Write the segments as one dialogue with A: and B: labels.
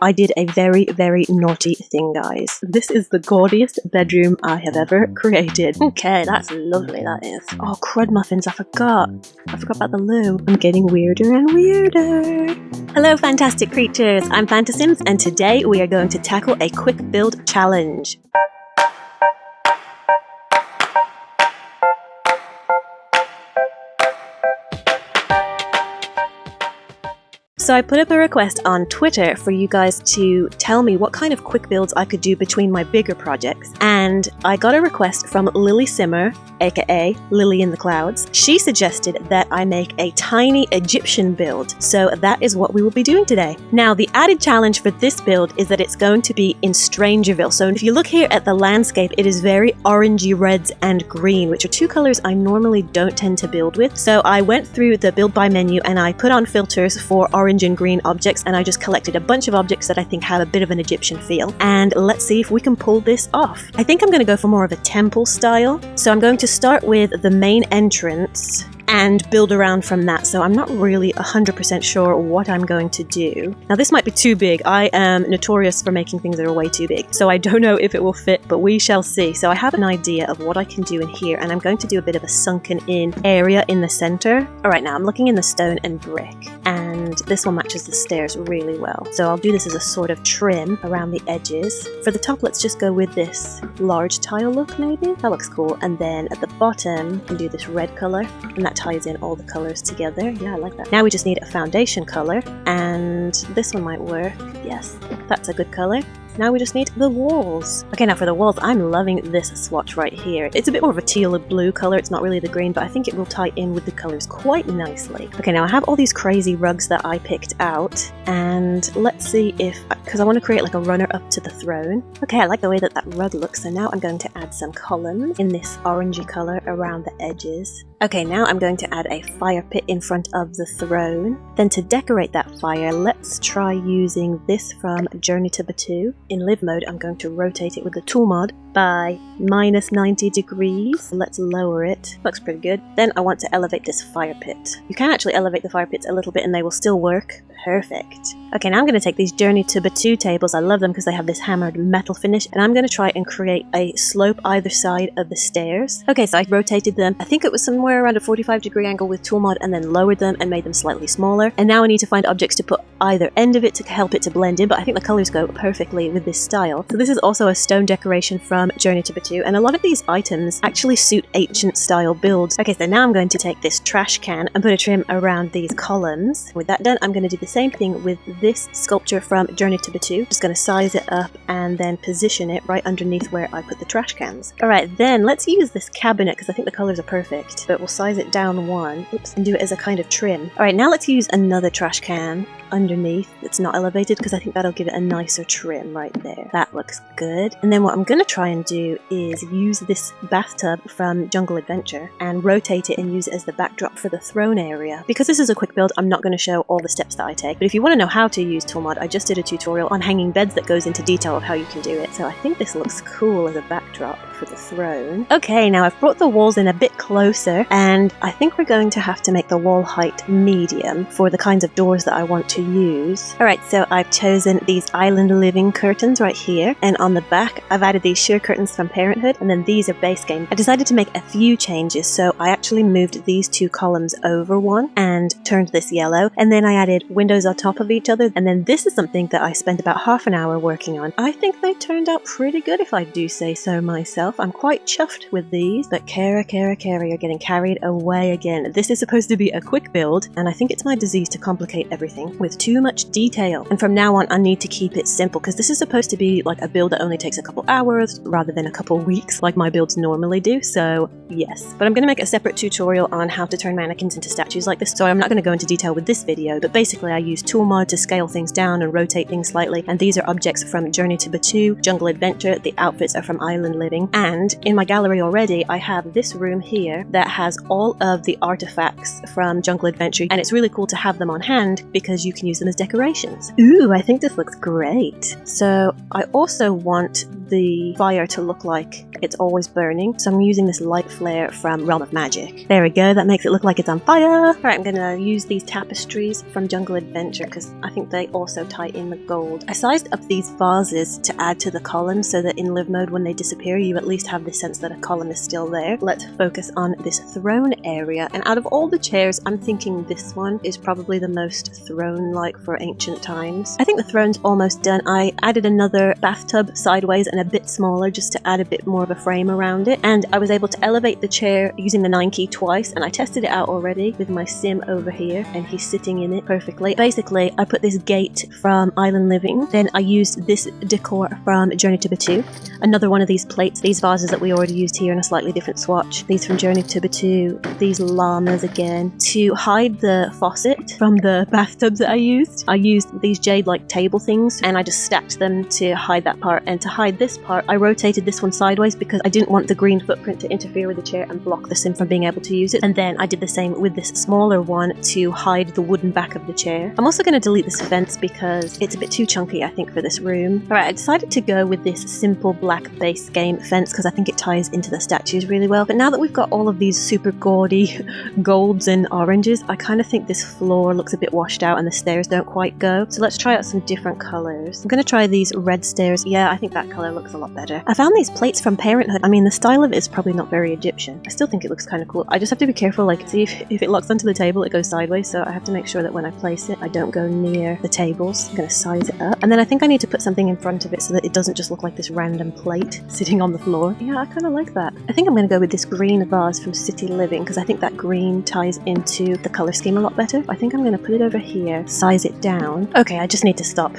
A: I did a very, very naughty thing, guys. This is the gaudiest bedroom I have ever created. Okay, that's lovely, that is. Oh, crud muffins, I forgot about the loo. I'm getting weirder and weirder. Hello, fantastic creatures. I'm Fantasims, and today we are going to tackle a quick build challenge. So I put up a request on Twitter for you guys to tell me what kind of quick builds I could do between my bigger projects. And I got a request from Lily Simmer, aka Lily in the Clouds. She suggested that I make a tiny Egyptian build. So that is what we will be doing today. Now, the added challenge for this build is that it's going to be in Strangerville. So if you look here at the landscape, it is very orangey reds and green, which are two colors I normally don't tend to build with. So I went through the build by menu and I put on filters for orange and green objects, and I just collected a bunch of objects that I think have a bit of an Egyptian feel. And let's see if we can pull this off. I think I'm going to go for more of a temple style. So I'm going to start with the main entrance and build around from that. So I'm not really 100% sure what I'm going to do. Now this might be too big. I am notorious for making things that are way too big. So I don't know if it will fit, but we shall see. So I have an idea of what I can do in here, and I'm going to do a bit of a sunken in area in the center. All right, now I'm looking in the stone and brick, and this one matches the stairs really well. So I'll do this as a sort of trim around the edges. For the top, let's just go with this large tile look maybe. That looks cool. And then at the bottom, I can do this red color, and that ties in all the colors together. Yeah, I like that. Now we just need a foundation color, and this one might work. Yes, that's a good color. Now we just need the walls. Okay, now for the walls, I'm loving this swatch right here. It's a bit more of a teal blue color. It's not really the green, but I think it will tie in with the colors quite nicely. Okay, now I have all these crazy rugs that I picked out, and let's see if, because I want to create like a runner up to the throne. Okay, I like the way that that rug looks, so now I'm going to add some columns in this orangey color around the edges. Okay, now I'm going to add a fire pit in front of the throne. Then to decorate that fire, let's try using this from Journey to Bathhouse. In live mode, I'm going to rotate it with the tool mod by -90 degrees. Let's lower it. Looks pretty good. Then I want to elevate this fire pit. You can actually elevate the fire pits a little bit and they will still work. Perfect. Okay, now I'm going to take these Journey to Bathhouse tables. I love them because they have this hammered metal finish, and I'm going to try and create a slope either side of the stairs. Okay, so I rotated them. I think it was somewhere around a 45-degree angle with tool mod, and then lowered them and made them slightly smaller. And now I need to find objects to put either end of it to help it to blend in, but I think the colors go perfectly with this style. So this is also a stone decoration from Journey to Bathhouse, and a lot of these items actually suit ancient style builds. Okay, so now I'm going to take this trash can and put a trim around these columns. With that done, I'm going to do the same thing with this sculpture from Journey to Bathhouse. Just going to size it up and then position it right underneath where I put the trash cans. Alright, then let's use this cabinet because I think the colors are perfect, but we'll size it down one, and do it as a kind of trim. Alright, now let's use another trash can underneath that's not elevated because I think that'll give it a nicer trim right there. That looks good. And then what I'm going to try and do is use this bathtub from Jungle Adventure and rotate it and use it as the backdrop for the throne area. Because this is a quick build, I'm not going to show all the steps that I take, but if you want to know how to use tool mod, I just did a tutorial on hanging beds that goes into detail of how you can do it. So I think this looks cool as a backdrop for the throne. Okay, now I've brought the walls in a bit closer, and I think we're going to have to make the wall height medium for the kinds of doors that I want to use. Alright, so I've chosen these island living curtains right here, and on the back I've added these sheer curtains from Parenthood, and then these are base game. I decided to make a few changes, so I actually moved these two columns over one and turned this yellow, and then I added windows on top of each other, and then this is something that I spent about half an hour working on. I think they turned out pretty good if I do say so myself. I'm quite chuffed with these, but Kara, you're getting carried away again. This is supposed to be a quick build, and I think it's my disease to complicate everything with too much detail. And from now on, I need to keep it simple, because this is supposed to be like a build that only takes a couple hours rather than a couple weeks like my builds normally do, so yes. But I'm going to make a separate tutorial on how to turn mannequins into statues like this, so I'm not going to go into detail with this video, but basically I use tool mod to scale things down and rotate things slightly, and these are objects from Journey to Bathhouse, Jungle Adventure, the outfits are from Island Living, and in my gallery already I have this room here that has all of the artifacts from Jungle Adventure, and it's really cool to have them on hand because you can use them as decorations. Ooh, I think this looks great. So I also want the fire to look like it's always burning. So I'm using this light flare from Realm of Magic. There we go, that makes it look like it's on fire. Alright, I'm gonna use these tapestries from Jungle Adventure because I think they also tie in the gold. I sized up these vases to add to the columns so that in live mode when they disappear you at least have the sense that a column is still there. Let's focus on this throne area, and out of all the chairs I'm thinking this one is probably the most throne-like for ancient times. I think the throne's almost done. I added another bathtub sideways and a bit smaller just to add a bit more of a frame around it, and I was able to elevate the chair using the 9 key twice, and I tested it out already with my sim over here and he's sitting in it perfectly. Basically I put this gate from Island Living, then I used this decor from Journey to Batuu, another one of these plates, these vases that we already used here in a slightly different swatch, these from Journey to Batuu, these llamas again. To hide the faucet from the bathtubs that I used these jade-like table things and I just stacked them to hide that part, and to hide this part I rotated this one sideways because I didn't want the green footprint to interfere with the chair and block the sim from being able to use it, and then I did the same with this smaller one to hide the wooden back of the chair. I'm also going to delete this fence because it's a bit too chunky I think for this room. Alright, I decided to go with this simple black base game fence because I think it ties into the statues really well, but now that we've got all of these super gaudy golds and oranges, I kind of think this floor looks a bit washed out and the stairs don't quite go, so let's try out some different colours. I'm going to try these red stairs. Yeah, I think that colour looks a lot better. I found these plates from Parenthood. I mean, the style of it is probably not very Egyptian. I still think it looks kind of cool. I just have to be careful, like, see if it locks onto the table it goes sideways, so I have to make sure that when I place it I don't go near the tables. I'm going to size it up, and then I think I need to put something in front of it so that it doesn't just look like this random plate sitting on the floor. Yeah, I kind of like that. I think I'm going to go with this green vase from City Living because I think that green ties into the colour scheme a lot better. I think I'm going to put it over here, size it down. Okay, I just need to stop.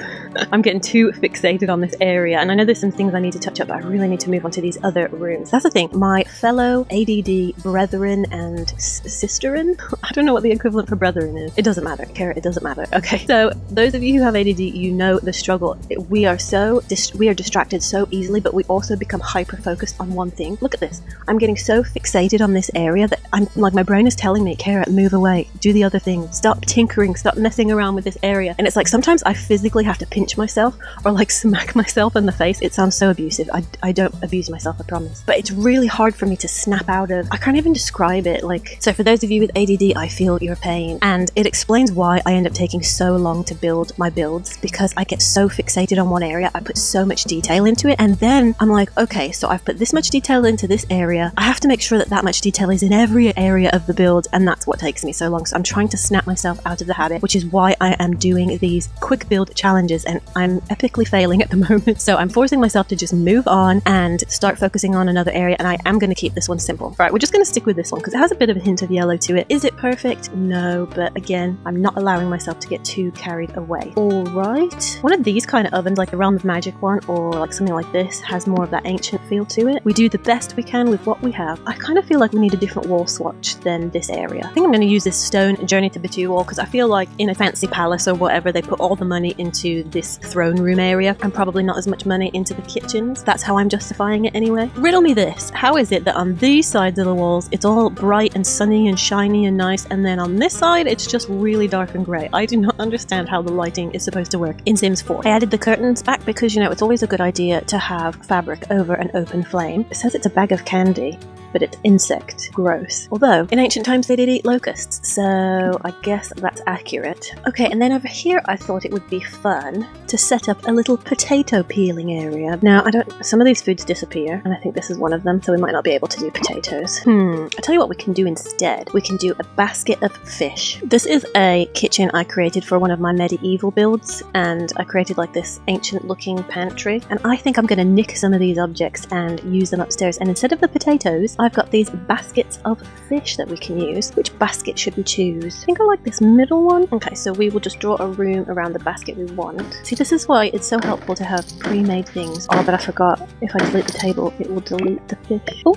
A: I'm getting too fixated on this area, and I know there's some things I need to touch up, but I really need to move on to these other rooms. That's the thing, my fellow ADD brethren and sisterin? I don't know what the equivalent for brethren is. It doesn't matter, Kara, it doesn't matter. Okay, so those of you who have ADD, you know the struggle. We are distracted so easily, but we also become hyper-focused on one thing. Look at this. I'm getting so fixated on this area that I'm like, my brain is telling me, Kara, move away, do the other thing, stop tinkering, stop messing around with this area. And it's like sometimes I physically have to pinch myself or like smack myself in the face. It sounds so abusive. I don't abuse myself, I promise. But it's really hard for me to snap out of. I can't even describe it. Like, so for those of you with ADD, I feel your pain. And it explains why I end up taking so long to build my builds, because I get so fixated on one area. I put so much detail into it, and then I'm like, okay, so I've put this much detail into this area. I have to make sure that that much detail is in every area of the build, and that's what takes me so long. So I'm trying to snap myself out of the habit, which is why I am doing these quick build challenges, and I'm epically failing at the moment. So I'm forcing myself to just move on and start focusing on another area, and I am going to keep this one simple. Right, we're just going to stick with this one because it has a bit of a hint of yellow to it. Is it perfect? No, but again, I'm not allowing myself to get too carried away. Alright, one of these kind of ovens, like the Realm of Magic one, or like something like this, has more of that ancient feel to it. We do the best we can with what we have. I kind of feel like we need a different wall swatch than this area. I think I'm going to use this stone Journey to Batuu wall because I feel like in a fancy palace or whatever, they put all the money into this throne room area and probably not as much money into the kitchens. That's how I'm justifying it anyway. Riddle me this. How is it that on these sides of the walls it's all bright and sunny and shiny and nice, and then on this side it's just really dark and grey? I do not understand how the lighting is supposed to work in Sims 4. I added the curtains back because, you know, it's always a good idea to have fabric over an open flame. It says it's a bag of candy, but it's insect growth. Although, in ancient times they did eat locusts, so I guess that's accurate. Okay, and then over here I thought it would be fun to set up a little potato peeling area. Now, some of these foods disappear, and I think this is one of them, so we might not be able to do potatoes. I'll tell you what we can do instead. We can do a basket of fish. This is a kitchen I created for one of my medieval builds, and I created like this ancient looking pantry, and I think I'm going to nick some of these objects and use them upstairs, and instead of the potatoes, I've got these baskets of fish that we can use. Which basket should we choose? I think I like this middle one. Okay, so we will just draw a room around the basket we want. See, this is why it's so helpful to have pre-made things. Oh, but I forgot. If I delete the table, it will delete the fish. Oh!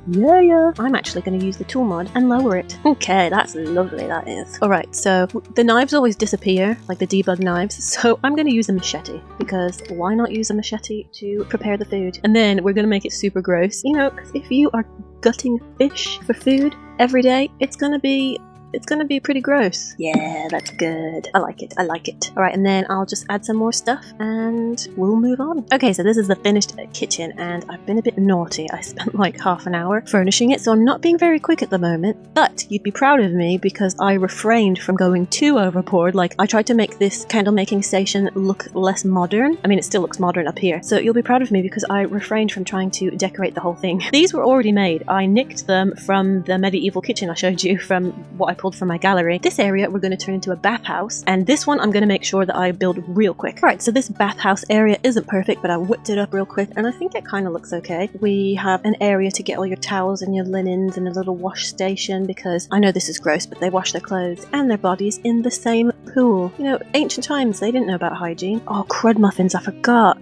A: Yeah. I'm actually going to use the tool mod and lower it. Okay, that's lovely, that is. Alright, so the knives always disappear, like the debug knives, so I'm going to use a machete, because why not use a machete to prepare the food? And then we're going to make it super gross. You know, because if you are gutting fish for food every day, it's going to be it's gonna be pretty gross. Yeah, that's good. I like it. I like it. Alright, and then I'll just add some more stuff and we'll move on. Okay, so this is the finished kitchen and I've been a bit naughty. I spent like half an hour furnishing it, so I'm not being very quick at the moment. But you'd be proud of me because I refrained from going too overboard. Like, I tried to make this candle making station look less modern. I mean, it still looks modern up here. So you'll be proud of me because I refrained from trying to decorate the whole thing. These were already made. I nicked them from the medieval kitchen I showed you from what I pulled from my gallery. This area we're going to turn into a bathhouse, and this one I'm going to make sure that I build real quick. Alright, so this bathhouse area isn't perfect, but I whipped it up real quick and I think it kind of looks okay. We have an area to get all your towels and your linens and a little wash station because I know this is gross, but they wash their clothes and their bodies in the same pool. You know, ancient times, they didn't know about hygiene. Oh, crud muffins, I forgot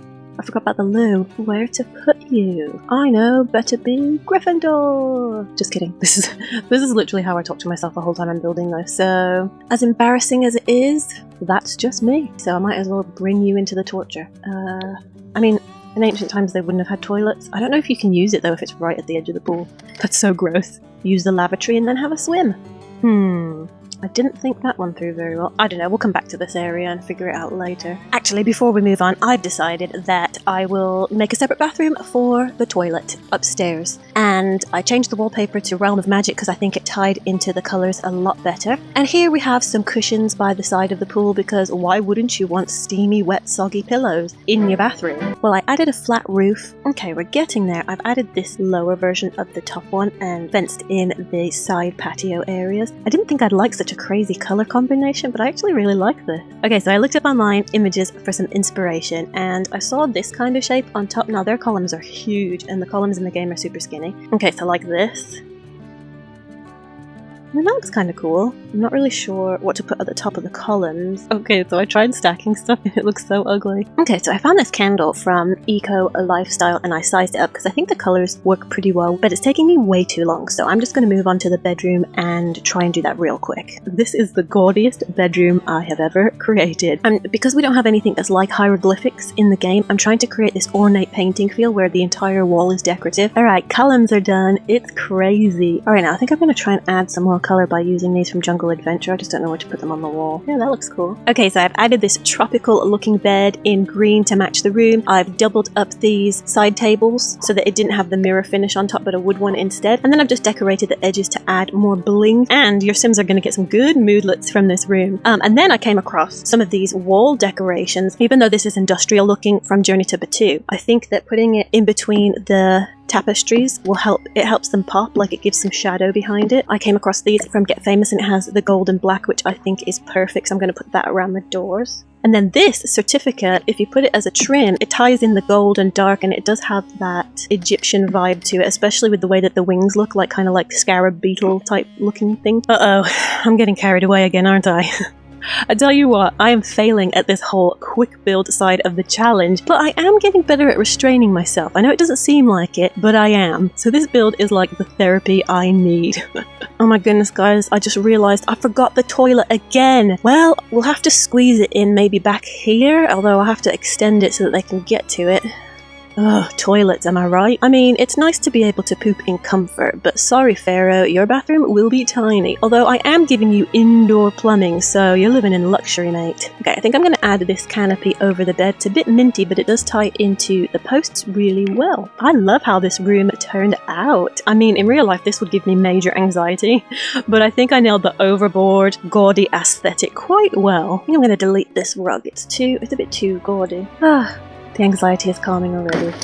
A: about the loo. Where to put you? I know, better be Gryffindor. Just kidding. This is literally how I talk to myself the whole time I'm building this. So, as embarrassing as it is, that's just me. So I might as well bring you into the torture. I mean, in ancient times they wouldn't have had toilets. I don't know if you can use it though if it's right at the edge of the pool. That's so gross. Use the lavatory and then have a swim. I didn't think that one through very well. I don't know, we'll come back to this area and figure it out later. Actually, before we move on, I've decided that I will make a separate bathroom for the toilet upstairs. And I changed the wallpaper to Realm of Magic because I think it tied into the colours a lot better. And here we have some cushions by the side of the pool because why wouldn't you want steamy, wet, soggy pillows in your bathroom? Well, I added a flat roof. Okay, we're getting there. I've added this lower version of the top one and fenced in the side patio areas. I didn't think I'd like such a crazy color combination, but I actually really like this. Okay, so I looked up online images for some inspiration and I saw this kind of shape on top. Now their columns are huge and the columns in the game are super skinny. Okay, so like this. And that looks kind of cool. I'm not really sure what to put at the top of the columns. Okay, so I tried stacking stuff and it looks so ugly. Okay, so I found this candle from Eco Lifestyle and I sized it up because I think the colors work pretty well, but it's taking me way too long, so I'm just going to move on to the bedroom and try and do that real quick. This is the gaudiest bedroom I have ever created. And because we don't have anything that's like hieroglyphics in the game, I'm trying to create this ornate painting feel where the entire wall is decorative. Alright, columns are done. It's crazy. Alright, now I think I'm going to try and add some more color by using these from Jungle Adventure. I just don't know where to put them on the wall. Yeah, that looks cool. Okay, so I've added this tropical looking bed in green to match the room. I've doubled up these side tables so that it didn't have the mirror finish on top but a wood one instead. And then I've just decorated the edges to add more bling. And your Sims are going to get some good moodlets from this room. And then I came across some of these wall decorations. Even though this is industrial looking from Journey to Bathhouse, I think that putting it in between the tapestries will help. It helps them pop, like it gives some shadow behind it. I came across these from Get Famous and it has the gold and black, which I think is perfect, so I'm going to put that around the doors. And then this certificate, if you put it as a trim, it ties in the gold and dark and it does have that Egyptian vibe to it, especially with the way that the wings look like kind of like scarab beetle type looking thing. Uh-oh, I'm getting carried away again, aren't I? I tell you what, I am failing at this whole quick build side of the challenge, but I am getting better at restraining myself. I know it doesn't seem like it, but I am. So this build is like the therapy I need. Oh my goodness, guys, I just realized I forgot the toilet again. Well, we'll have to squeeze it in maybe back here, although I'll have to extend it so that they can get to it. Ugh, toilets, am I right? I mean, it's nice to be able to poop in comfort, but sorry Pharaoh, your bathroom will be tiny. Although I am giving you indoor plumbing, so you're living in luxury, mate. Okay, I think I'm going to add this canopy over the bed. It's a bit minty, but it does tie into the posts really well. I love how this room turned out. I mean, in real life, this would give me major anxiety, but I think I nailed the overboard, gaudy aesthetic quite well. I think I'm going to delete this rug. It's a bit too gaudy. The anxiety is calming already.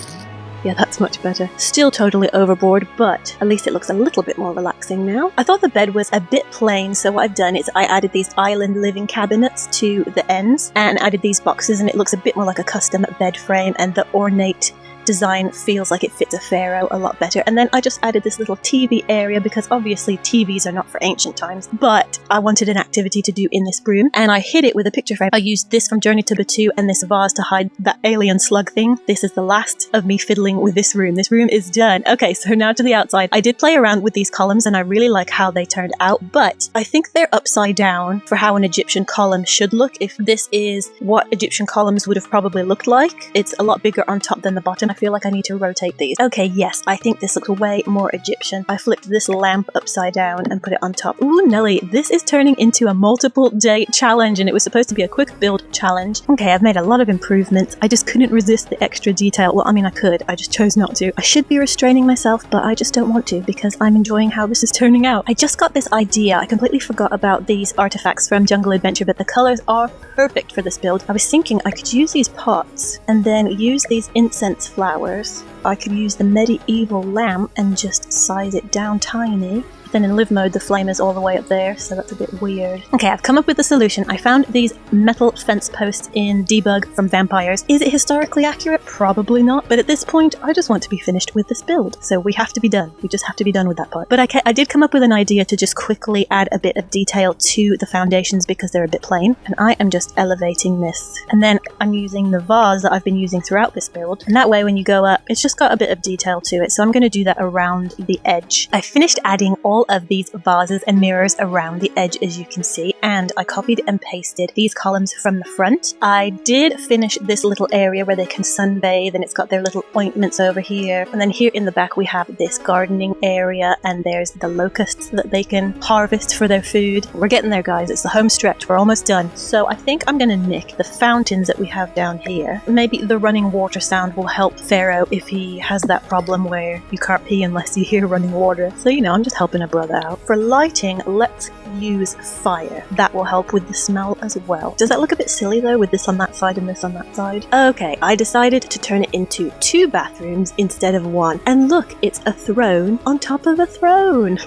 A: Yeah, that's much better. Still totally overboard, but at least it looks a little bit more relaxing now. I thought the bed was a bit plain, so what I've done is I added these island living cabinets to the ends and added these boxes, and it looks a bit more like a custom bed frame, and the ornate design feels like it fits a pharaoh a lot better. And then I just added this little TV area because obviously TVs are not for ancient times, but I wanted an activity to do in this room and I hid it with a picture frame. I used this from Journey to Bathhouse and this vase to hide that alien slug thing. This is the last of me fiddling with this room. This room is done. Okay, so now to the outside. I did play around with these columns and I really like how they turned out, but I think they're upside down for how an Egyptian column should look. If this is what Egyptian columns would have probably looked like, it's a lot bigger on top than the bottom. feel like I need to rotate these. Okay, yes, I think this looks way more Egyptian. I flipped this lamp upside down and put it on top. Ooh, Nelly, this is turning into a multiple day challenge, and it was supposed to be a quick build challenge. Okay, I've made a lot of improvements. I just couldn't resist the extra detail. Well, I mean, I could. I just chose not to. I should be restraining myself, but I just don't want to because I'm enjoying how this is turning out. I just got this idea. I completely forgot about these artifacts from Jungle Adventure, but the colors are perfect for this build. I was thinking I could use these pots and then use these incense flowers. I could use the medieval lamp and just size it down tiny. Then in live mode, the flame is all the way up there, so that's a bit weird. Okay, I've come up with a solution. I found these metal fence posts in Debug from Vampires. Is it historically accurate? Probably not, but at this point, I just want to be finished with this build, so we have to be done. We just have to be done with that part. But I did come up with an idea to just quickly add a bit of detail to the foundations because they're a bit plain, and I am just elevating this. And then I'm using the vase that I've been using throughout this build, and that way when you go up, it's just got a bit of detail to it, so I'm going to do that around the edge. I finished adding all of these vases and mirrors around the edge, as you can see, and I copied and pasted these columns from the front. I did finish this little area where they can sunbathe, and it's got their little ointments over here, and then here in the back we have this gardening area, and there's the locusts that they can harvest for their food. We're getting there, guys. It's the home stretch. We're almost done. So I think I'm gonna nick the fountains that we have down here. Maybe the running water sound will help Pharaoh if he has that problem where you can't pee unless you hear running water. So, you know, I'm just helping a brother out. For lighting, let's use fire. That will help with the smell as well. Does that look a bit silly though, with this on that side and this on that side? Okay, I decided to turn it into 2 bathrooms instead of 1. And look, it's a throne on top of a throne.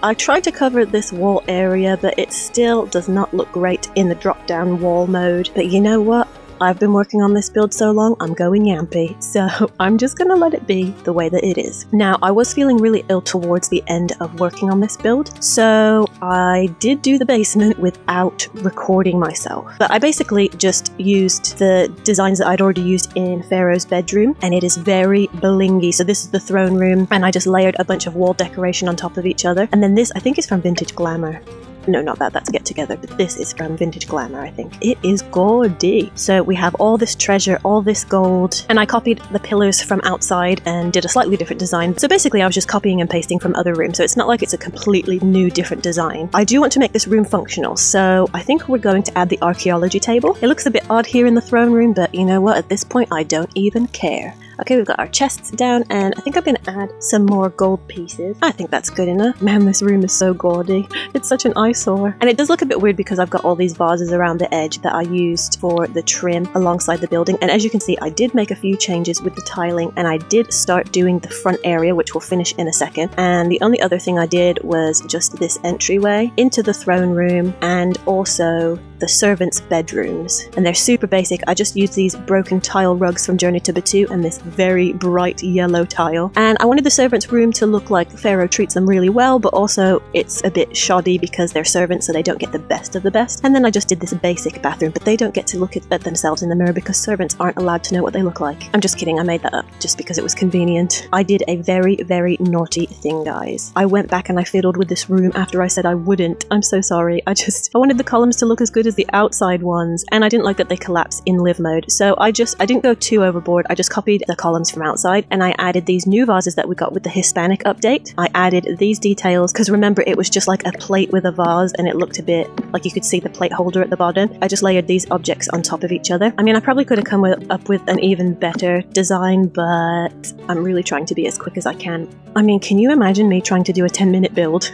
A: I tried to cover this wall area, but it still does not look great in the drop-down wall mode. But you know what? I've been working on this build so long, I'm going yampy, so I'm just gonna let it be the way that it is. Now, I was feeling really ill towards the end of working on this build, so I did do the basement without recording myself. But I basically just used the designs that I'd already used in Pharaoh's bedroom, and it is very blingy. So this is the throne room, and I just layered a bunch of wall decoration on top of each other. And then this, I think, is from Vintage Glamour. No, not that, that's Get Together, but this is from Vintage Glamour, I think. It is gaudy. So we have all this treasure, all this gold, and I copied the pillars from outside and did a slightly different design. So basically I was just copying and pasting from other rooms, so it's not like it's a completely new, different design. I do want to make this room functional, so I think we're going to add the archaeology table. It looks a bit odd here in the throne room, but you know what, at this point I don't even care. Okay, we've got our chests down, and I think I'm going to add some more gold pieces. I think that's good enough. Man, this room is so gaudy. It's such an eyesore. And it does look a bit weird because I've got all these vases around the edge that I used for the trim alongside the building. And as you can see, I did make a few changes with the tiling, and I did start doing the front area, which we'll finish in a second. And the only other thing I did was just this entryway into the throne room and also the servants' bedrooms. And they're super basic. I just used these broken tile rugs from Journey to Batuu and this very bright yellow tile. And I wanted the servants' room to look like Pharaoh treats them really well, but also it's a bit shoddy because they're servants, so they don't get the best of the best. And then I just did this basic bathroom, but they don't get to look at themselves in the mirror because servants aren't allowed to know what they look like. I'm just kidding, I made that up just because it was convenient. I did a very, very naughty thing, guys. I went back and I fiddled with this room after I said I wouldn't. I'm so sorry. I wanted the columns to look as good as the outside ones, and I didn't like that they collapse in live mode, so I didn't go too overboard. I just copied the columns from outside, and I added these new vases that we got with the Hispanic update. I added these details because remember, it was just like a plate with a vase, and it looked a bit like you could see the plate holder at the bottom. I just layered these objects on top of each other. I mean, I probably could have come up with an even better design, but I'm really trying to be as quick as I can. I mean, can you imagine me trying to do a 10-minute build?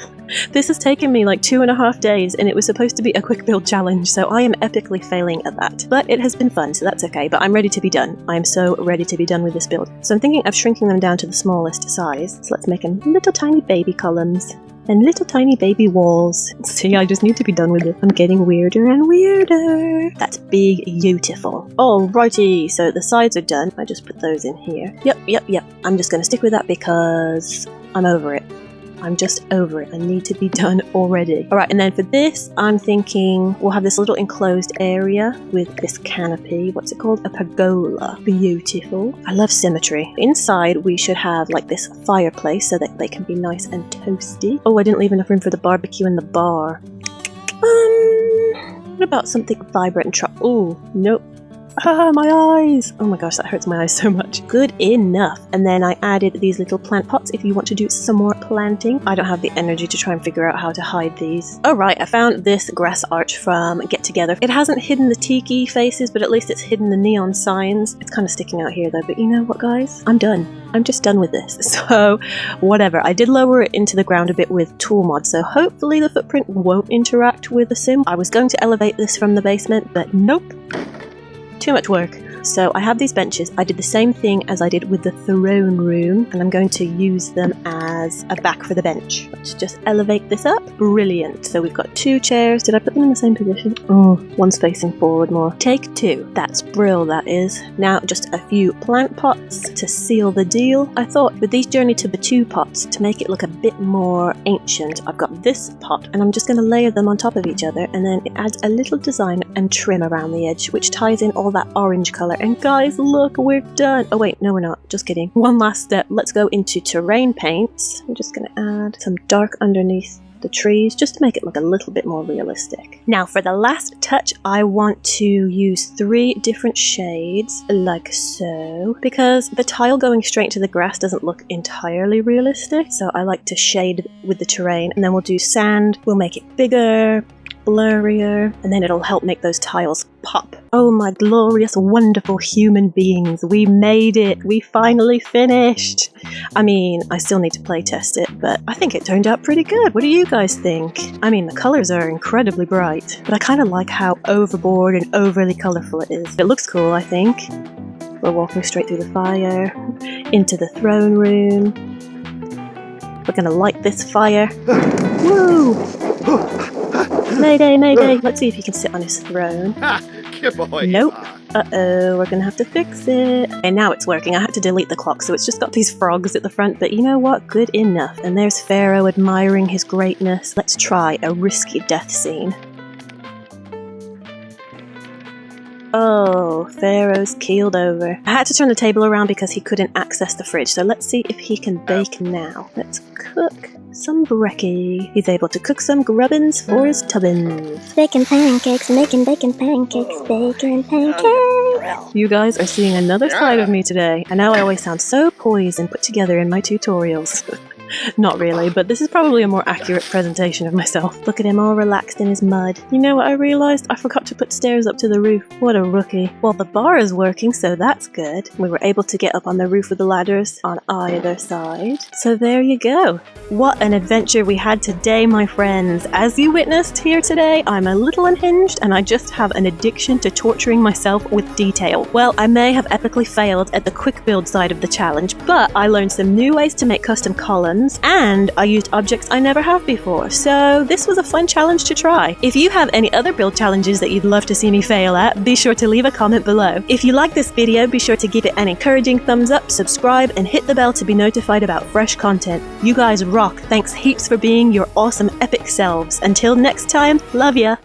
A: This has taken me like 2.5 days, and it was supposed to be a quick build challenge, so I am epically failing at that. But it has been fun, so that's okay, but I'm ready to be done. I'm so ready to be done with this build. So I'm thinking of shrinking them down to the smallest size. So let's make them little tiny baby columns and little tiny baby walls. See, I just need to be done with it. I'm getting weirder and weirder. That's beautiful. Alrighty, so the sides are done. I just put those in here. Yep. I'm just gonna stick with that because I'm over it. I'm just over it. I need to be done already. Alright, and then for this, I'm thinking we'll have this little enclosed area with this canopy. What's it called? A pergola. Beautiful. I love symmetry. Inside, we should have like this fireplace so that they can be nice and toasty. Oh, I didn't leave enough room for the barbecue in the bar. What about something vibrant and oh, nope. Ah, my eyes! Oh my gosh, that hurts my eyes so much. Good enough. And then I added these little plant pots if you want to do some more planting. I don't have the energy to try and figure out how to hide these. Oh right, I found this grass arch from Get Together. It hasn't hidden the tiki faces, but at least it's hidden the neon signs. It's kind of sticking out here though, but you know what guys? I'm done. I'm just done with this. So whatever. I did lower it into the ground a bit with Tool Mod, so hopefully the footprint won't interact with the sim. I was going to elevate this from the basement, but nope. Too much work. So I have these benches. I did the same thing as I did with the throne room, and I'm going to use them as a back for the bench. Let's just elevate this up. Brilliant. So we've got 2 chairs. Did I put them in the same position? Oh, one's facing forward more. Take 2. That's brill, that is. Now just a few plant pots to seal the deal. I thought with these Journey to Batuu pots, to make it look a bit more ancient, I've got this pot and I'm just going to layer them on top of each other, and then it adds a little design and trim around the edge, which ties in all that orange colour. And guys, look, we're done. Oh wait, no we're not, just kidding. One last step. Let's go into terrain paints. I'm just going to add some dark underneath the trees just to make it look a little bit more realistic. Now for the last touch, I want to use 3 different shades like so, because the tile going straight to the grass doesn't look entirely realistic, so I like to shade with the terrain, and then we'll do sand. We'll make it bigger, blurrier, and then it'll help make those tiles pop. Oh my glorious, wonderful human beings, we made it! We finally finished! I mean, I still need to play test it, but I think it turned out pretty good. What do you guys think? I mean, the colours are incredibly bright, but I kind of like how overboard and overly colourful it is. It looks cool, I think. We're walking straight through the fire, into the throne room. We're gonna light this fire. Woo! Mayday, mayday! Let's see if he can sit on his throne.
B: Good boy.
A: Nope. Uh-oh, we're gonna have to fix it. And now it's working. I had to delete the clock, so it's just got these frogs at the front, but you know what? Good enough. And there's Pharaoh admiring his greatness. Let's try a risky death scene. Oh, Pharaoh's keeled over. I had to turn the table around because he couldn't access the fridge, so let's see if he can bake now. Let's cook some brekkie. He's able to cook some grubbins for his tubbins.
C: Bacon pancakes, making bacon pancakes, bacon pancakes.
A: You guys are seeing another side of me today. I know I always sound so poised and put together in my tutorials. Not really, but this is probably a more accurate presentation of myself. Look at him all relaxed in his mud. You know what I realised? I forgot to put stairs up to the roof. What a rookie. Well, the bar is working, so that's good. We were able to get up on the roof with the ladders on either side. So there you go. What an adventure we had today, my friends. As you witnessed here today, I'm a little unhinged and I just have an addiction to torturing myself with detail. Well, I may have epically failed at the quick build side of the challenge, but I learned some new ways to make custom columns, and I used objects I never have before, so this was a fun challenge to try. If you have any other build challenges that you'd love to see me fail at, be sure to leave a comment below. If you like this video, be sure to give it an encouraging thumbs up, subscribe, and hit the bell to be notified about fresh content. You guys rock. Thanks heaps for being your awesome epic selves. Until next time, love ya!